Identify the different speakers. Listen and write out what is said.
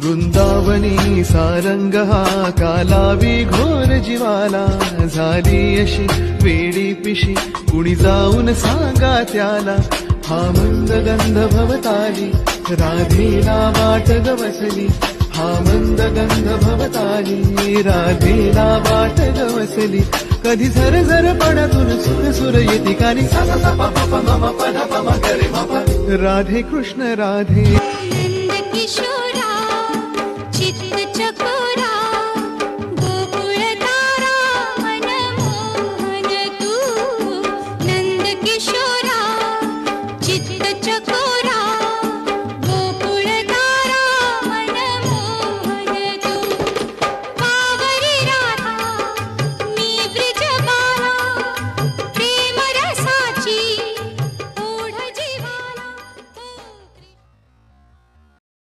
Speaker 1: वृंदावनी सारंग हा कालावी घोर जीवाला, झाली अशी वेडी पिशी कुणी जाऊन सांगा त्याला. हा मंद गंध भवताली राधेला वाट गवसली, हा मंद गंध भवताली राधेला वाट गवसली. कधी झर झर पडातून सुर सुर येती कानी, सा सा सा पा पा मम पद पम गरे मप. राधे कृष्ण राधे
Speaker 2: नंद किशोरा